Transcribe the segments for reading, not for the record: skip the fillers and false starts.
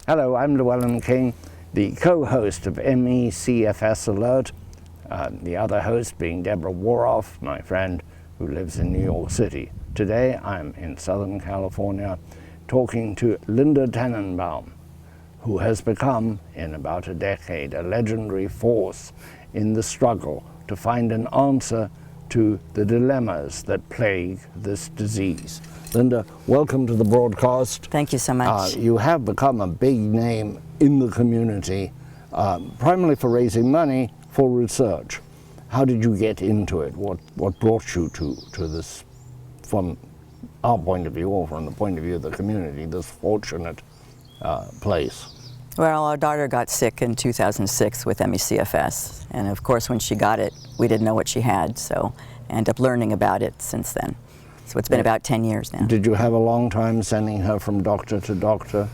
Hello, I'm Llewellyn King, the co-host of MECFS Alert, the other host being Deborah Woroff, my friend who lives in New York City. Today I'm in Southern California talking to Linda Tannenbaum, who has become, in about a decade, a legendary force in the struggle to find an answer to the dilemmas that plague this disease. Linda, welcome to the broadcast. Thank you so much. You have become a big name in the community, primarily for raising money for research. How did you get into it? What brought you to this, from our point of view, or from the point of view of the community, this fortunate place? Well, our daughter got sick in 2006 with MECFS, and of course when she got it, we didn't know what she had, so I ended up learning about it since then. So it's been about 10 years now. Did you have a long time sending her from doctor to doctor?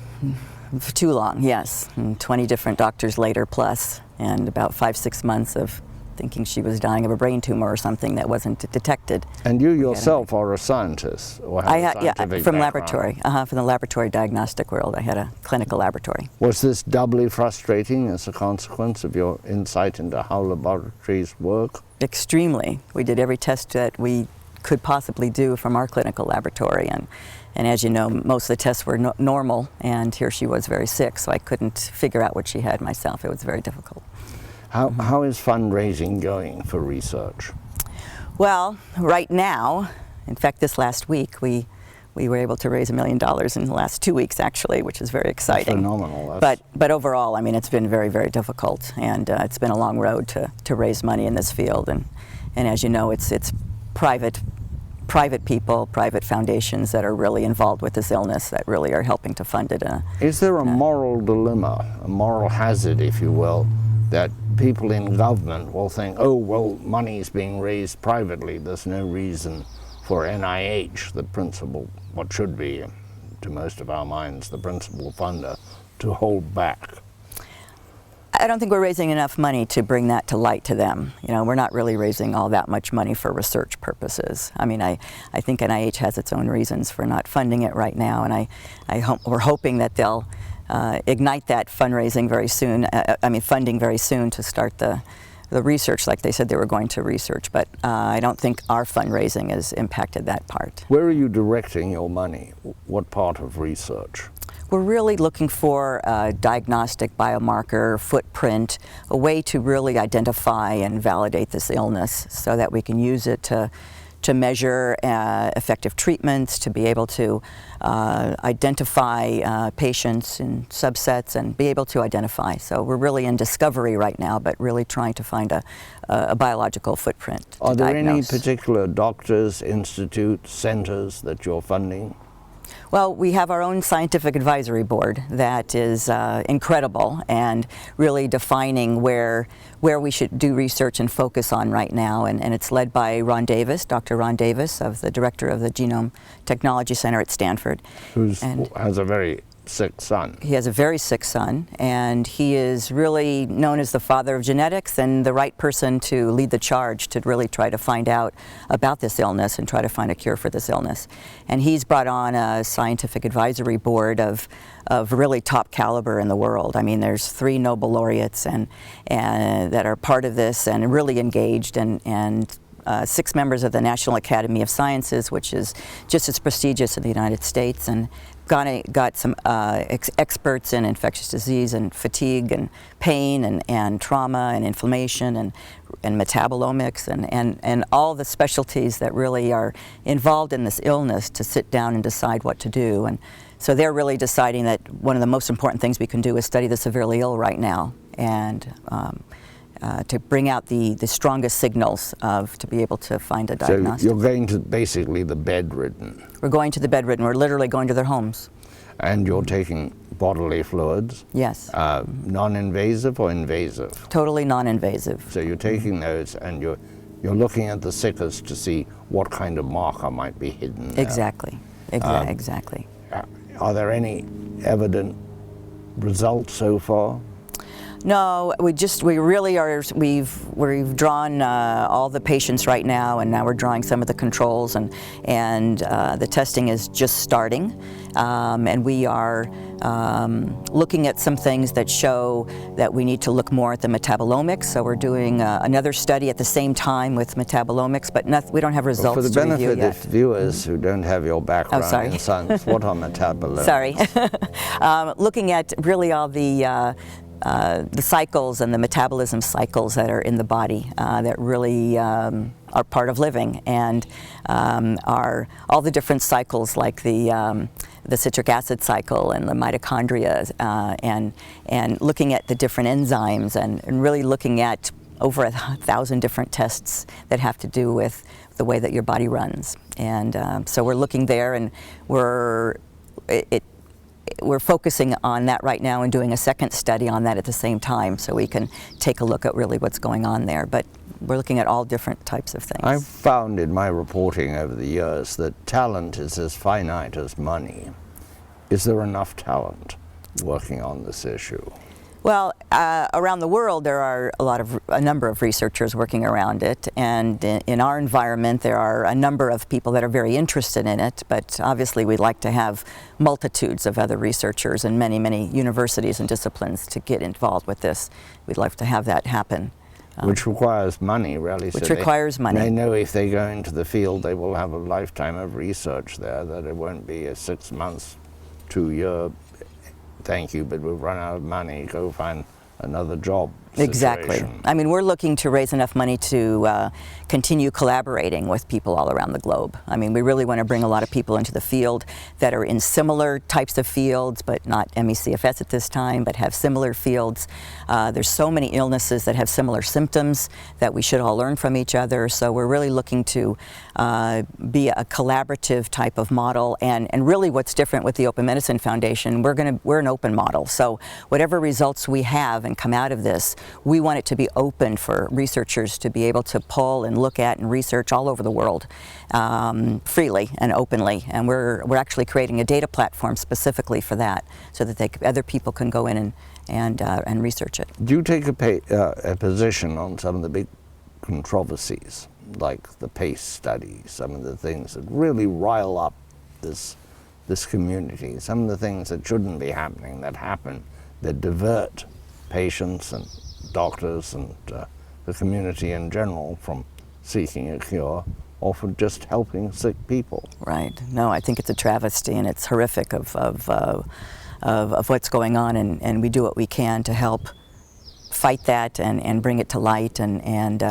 For too long, yes. And 20 different doctors later plus, and about 5-6 months of thinking she was dying of a brain tumor or something that wasn't detected. And you yourself are a scientist, or have a scientific from background. Laboratory, from the laboratory diagnostic world. I had a clinical laboratory. Was this doubly frustrating as a consequence of your insight into how laboratories work? Extremely. We did every test that we could possibly do from our clinical laboratory, and as you know, most of the tests were normal, and here she was very sick, so I couldn't figure out what she had myself. It was very difficult. How is fundraising going for research? Well, right now, in fact this last week, we were able to raise $1 million in the last 2 weeks actually, which is very exciting. That's phenomenal. But overall, I mean, it's been very, very difficult, and it's been a long road to raise money in this field, and as you know, it's private people, private foundations that are really involved with this illness that really are helping to fund it. Is there a moral dilemma, a moral hazard, if you will, that people in government will think, oh, well, money is being raised privately, there's no reason for NIH, the principal, what should be, to most of our minds, the principal funder, to hold back? I don't think we're raising enough money to bring that to light to them. You know, we're not really raising all that much money for research purposes. I mean, I think NIH has its own reasons for not funding it right now, and we're hoping that they'll ignite that fundraising very soon, funding very soon to start the research like they said they were going to research, but I don't think our fundraising has impacted that part. Where are you directing your money? What part of research? We're really looking for a diagnostic biomarker footprint, a way to really identify and validate this illness so that we can use it to measure effective treatments, to be able to identify patients in subsets and be able to identify. So we're really in discovery right now, but really trying to find a biological footprint to Are there diagnose. any particular doctors, institutes, centers that you're funding? Well, we have our own scientific advisory board that is incredible and really defining where we should do research and focus on right now, and it's led by Ron Davis, Dr. Ron Davis, the director of the Genome Technology Center at Stanford. Who has a very sick son. He has a very sick son, and he is really known as the father of genetics and the right person to lead the charge to really try to find out about this illness and try to find a cure for this illness. And he's brought on a scientific advisory board of really top caliber in the world. I mean, there's 3 Nobel laureates and that are part of this and really engaged, and 6 members of the National Academy of Sciences, which is just as prestigious in the United States, and got some experts in infectious disease and fatigue and pain and trauma and inflammation and metabolomics and all the specialties that really are involved in this illness to sit down and decide what to do. And so they're really deciding that one of the most important things we can do is study the severely ill right now, and to bring out the strongest signals to be able to find a diagnostic. So you're going to basically the bedridden. We're going to the bedridden. We're literally going to their homes. And you're taking bodily fluids? Yes. Non-invasive or invasive? Totally non-invasive. So you're taking those and you're looking at the sickest to see what kind of marker might be hidden there. Exactly. Exactly. Are there any evident results so far? No, we really are. We've drawn all the patients right now, and now we're drawing some of the controls, and the testing is just starting, and we are looking at some things that show that we need to look more at the metabolomics. So we're doing another study at the same time with metabolomics, but we don't have results for the to review benefit yet. of viewers who don't have your background in science, what are metabolomics? Sorry. Looking at really all the cycles and the metabolism cycles that are in the body that really are part of living, and are all the different cycles like the citric acid cycle and the mitochondria, and looking at the different enzymes, and really looking at over 1,000 different tests that have to do with the way that your body runs. And so we're looking there, and we're focusing on that right now and doing a second study on that at the same time, so we can take a look at really what's going on there. But we're looking at all different types of things. I've found in my reporting over the years that talent is as finite as money. Is there enough talent working on this issue? Well, around the world there are a number of researchers working around it, and in our environment there are a number of people that are very interested in it, but obviously we'd like to have multitudes of other researchers and many universities and disciplines to get involved with this. We'd like to have that happen. Which requires money, really. Which requires money. They know if they go into the field they will have a lifetime of research there, that it won't be a 6 months, 2 year, thank you, but we've run out of money, go find another job situation. Exactly. I mean, we're looking to raise enough money to continue collaborating with people all around the globe. I mean, we really want to bring a lot of people into the field that are in similar types of fields, but not ME/CFS at this time, but have similar fields. There's so many illnesses that have similar symptoms that we should all learn from each other. So we're really looking to be a collaborative type of model. And really what's different with the Open Medicine Foundation, we're an open model. So whatever results we have and come out of this, we want it to be open for researchers to be able to pull and look at and research all over the world freely and openly. And we're actually creating a data platform specifically for that, so that other people can go in and research it. Do you take a position on some of the big controversies, like the PACE study, some of the things that really rile up this community, some of the things that shouldn't be happening, that happen, that divert patients and doctors and the community in general from seeking a cure, or for just helping sick people? Right. No, I think it's a travesty, and it's horrific of what's going on, and we do what we can to help fight that and bring it to light, and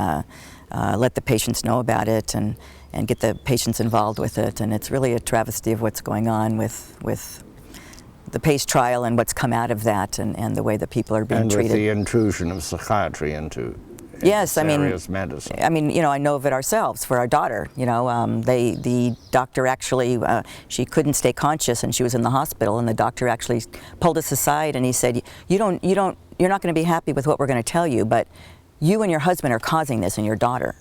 let the patients know about it, and get the patients involved with it. And it's really a travesty of what's going on with the PACE trial and what's come out of that, and the way that people are being treated. And with the intrusion of psychiatry into yes, serious medicine. I mean, you know, I know of it ourselves for our daughter. You know, the doctor actually, she couldn't stay conscious, and she was in the hospital, and the doctor actually pulled us aside, and he said, you're not going to be happy with what we're going to tell you, but you and your husband are causing this in your daughter.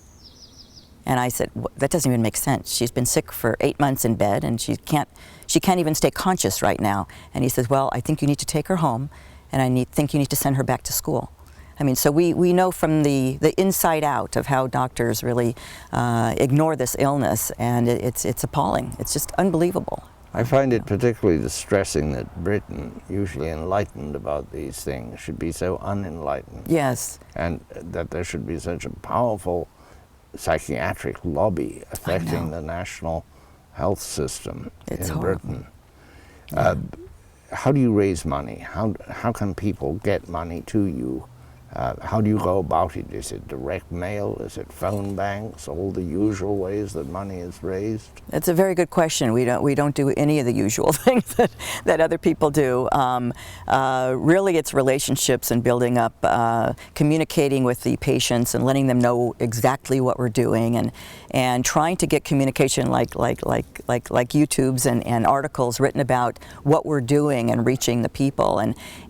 And I said, that doesn't even make sense. She's been sick for 8 months in bed, and she can't even stay conscious right now. And he says, well, I think you need to take her home, and I think you need to send her back to school. I mean, so we know from the inside out of how doctors really ignore this illness, and it's appalling. It's just unbelievable. I find it particularly distressing that Britain, usually enlightened about these things, should be so unenlightened. Yes. And that there should be such a powerful psychiatric lobby affecting the national health system in Britain. How do you raise money? How can people get money to you? How do you go about it? Is it direct mail? Is it phone banks? All the usual ways that money is raised? That's a very good question. We don't do any of the usual things that other people do. Really, it's relationships and building up, communicating with the patients and letting them know exactly what we're doing, and trying to get communication like YouTubes and articles written about what we're doing and reaching the people,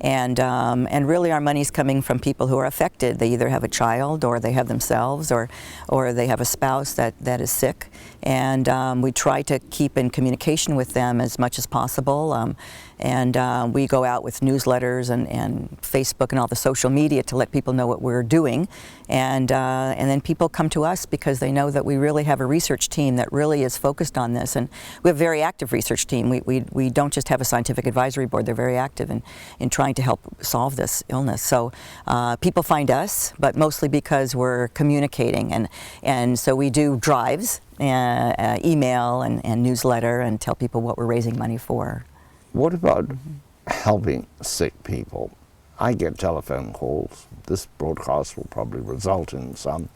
and really our money's coming from people who are affected. They either have a child, or they have themselves, or they have a spouse that is sick, and we try to keep in communication with them as much as possible, And we go out with newsletters and Facebook and all the social media to let people know what we're doing. And then people come to us because they know that we really have a research team that really is focused on this. And we have a very active research team. We don't just have a scientific advisory board. They're very active in trying to help solve this illness. So people find us, but mostly because we're communicating. And so we do drives, email and newsletter, and tell people what we're raising money for. What about helping sick people? I get telephone calls, this broadcast will probably result in some,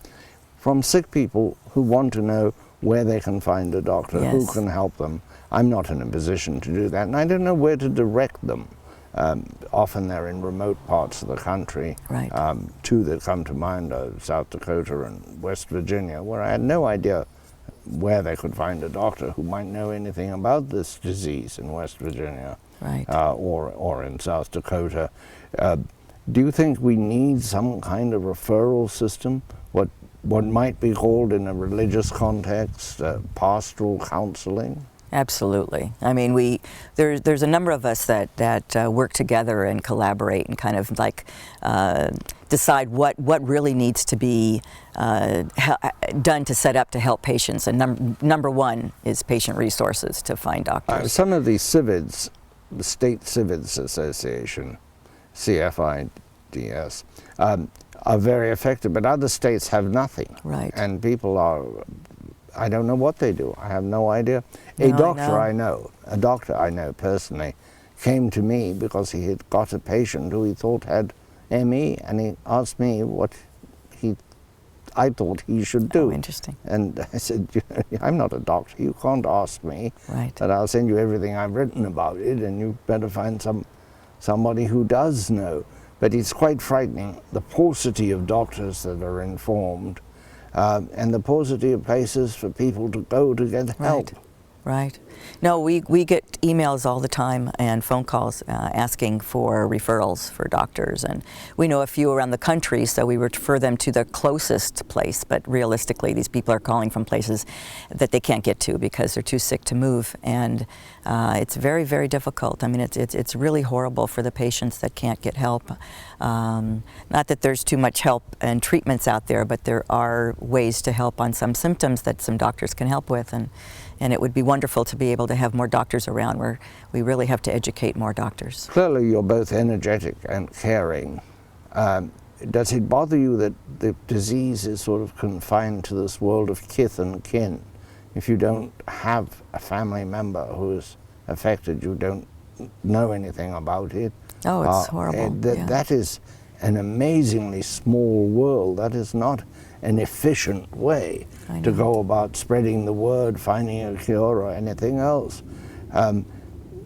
from sick people who want to know where they can find a doctor, Yes. who can help them. I'm not in a position to do that, and I don't know where to direct them. Often they're in remote parts of the country. Right. Two that come to mind are South Dakota and West Virginia, where I had no idea where they could find a doctor who might know anything about this disease in West Virginia, Right. or in South Dakota. Do you think we need some kind of referral system? What might be called in a religious context pastoral counseling? Absolutely. I mean, there's a number of us that work together and collaborate and kind of like decide what really needs to be done to set up to help patients. And number one is patient resources to find doctors. Some of these CIVIDs, the State CIVIDs Association, CFIDS, are very effective, but other states have nothing. Right. And people are, I don't know what they do. I have no idea. No, A doctor a doctor I know personally, came to me because he had got a patient who he thought had ME, and he asked me what I thought he should do. Oh, interesting. And I said, I'm not a doctor. You can't ask me. Right. But I'll send you everything I've written about it, and you better find somebody who does know. But it's quite frightening, the paucity of doctors that are informed, and the paucity of places for people to go to get help. Right. No, we get emails all the time and phone calls asking for referrals for doctors, and we know a few around the country, so we refer them to the closest place, but realistically these people are calling from places that they can't get to because they're too sick to move, and it's very, very difficult. I mean, it's really horrible for the patients that can't get help. Not that there's too much help and treatments out there, but there are ways to help on some symptoms that some doctors can help with, and it would be wonderful to be able to have more doctors around. Where we really have to educate more doctors. Clearly you're both energetic and caring. Does it bother you that the disease is sort of confined to this world of kith and kin? If you don't have a family member who is affected, you don't know anything about it. Oh, it's horrible. That is an amazingly small world. That is not an efficient way to go about spreading the word, finding a cure, or anything else.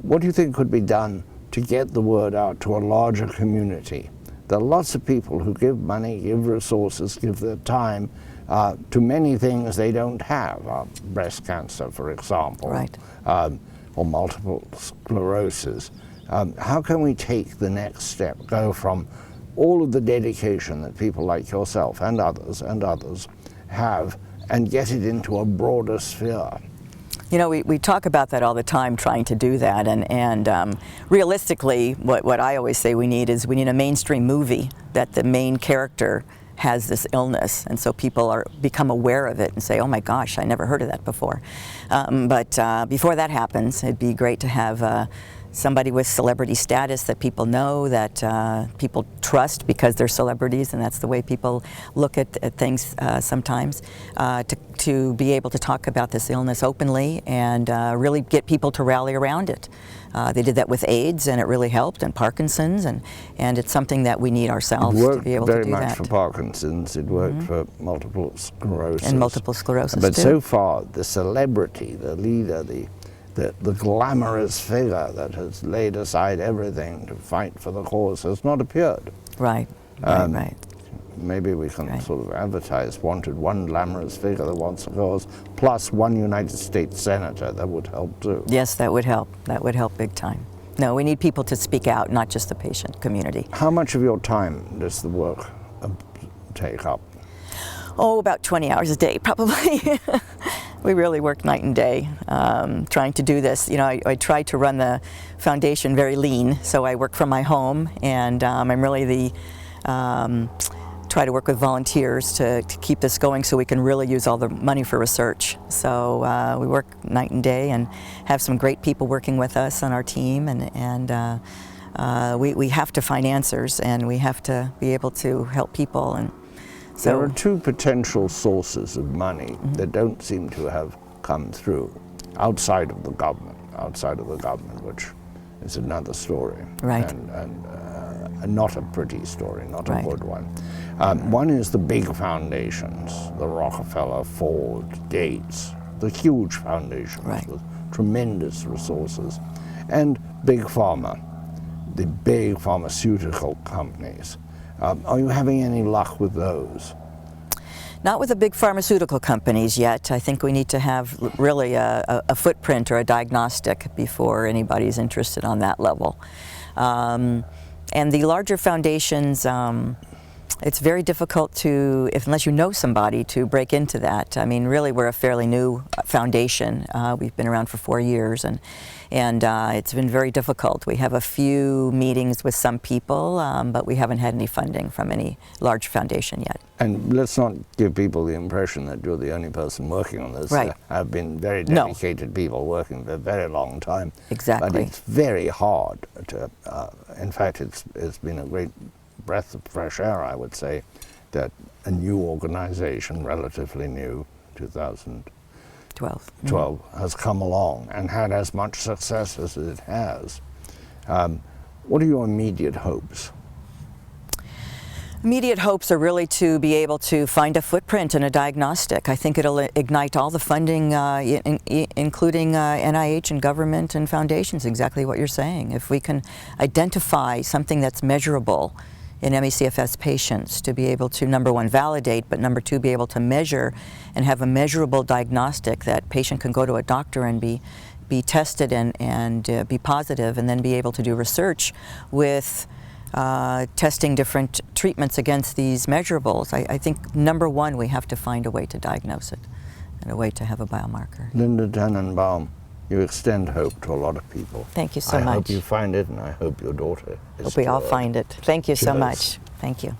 What do you think could be done to get the word out to a larger community? There are lots of people who give money, give resources, give their time to many things they don't have, breast cancer, for example, Right. Or multiple sclerosis. How can we take the next step, go from all of the dedication that people like yourself and others have, and get it into a broader sphere? You know, we talk about that all the time, trying to do that, and realistically, what I always say we need a mainstream movie that the main character has this illness, and so people become aware of it and say, oh my gosh, I never heard of that before. But before that happens, it'd be great to have somebody with celebrity status that people know, that people trust because they're celebrities, and that's the way people look at things sometimes, to be able to talk about this illness openly and really get people to rally around it. They did that with AIDS, and it really helped, and Parkinson's, and it's something that we need ourselves to be able to do that. It worked very much for Parkinson's, it worked for multiple sclerosis. And multiple sclerosis, but too. So far, the celebrity, the leader, the glamorous figure that has laid aside everything to fight for the cause has not appeared. Right, right. Maybe we can sort of advertise, wanted one glamorous figure that wants the cause, plus one United States senator. That would help too. Yes, that would help. That would help big time. No, we need people to speak out, not just the patient community. How much of your time does the work take up? Oh, about 20 hours a day, probably. We really work night and day trying to do this. You know, I try to run the foundation very lean, so I work from my home, and I'm really the try to work with volunteers to keep this going so we can really use all the money for research. So we work night and day and have some great people working with us on our team, and we have to find answers, and we have to be able to help people. And so there are two potential sources of money that don't seem to have come through outside of the government, which is another story. Right. And not a pretty story, not a Right. good one. One is the big foundations, the Rockefeller, Ford, Gates, the huge foundations Right. with tremendous resources, and big pharma, the big pharmaceutical companies. Are you having any luck with those? not with the big pharmaceutical companies yet. I think we need to have really a footprint or a diagnostic before anybody's interested on that level. And the larger foundations, it's very difficult to, unless you know somebody, to break into that. I mean, really, we're a fairly new foundation. We've been around for 4 years, and it's been very difficult. We have a few meetings with some people, but we haven't had any funding from any large foundation yet. And let's not give people the impression that you're the only person working on this. Right. There have been very dedicated people working for a very long time. Exactly. But it's very hard to, in fact, it's been a great breath of fresh air, I would say, that a new organization, relatively new, 2012, has come along and had as much success as it has. What are your immediate hopes? Immediate hopes are really to be able to find a footprint and a diagnostic. I think it'll ignite all the funding, including NIH and government and foundations, exactly what you're saying. If we can identify something that's measurable in ME/CFS patients, to be able to, number one, validate, but number two, be able to measure and have a measurable diagnostic that patient can go to a doctor and be tested and be positive, and then be able to do research with testing different treatments against these measurables. I think, number one, we have to find a way to diagnose it and a way to have a biomarker. Linda Tannenbaum, you extend hope to a lot of people. Thank you so much. I hope you find it, and I hope your daughter is Hope we all find it. Thank you so Cheers. much. Thank you.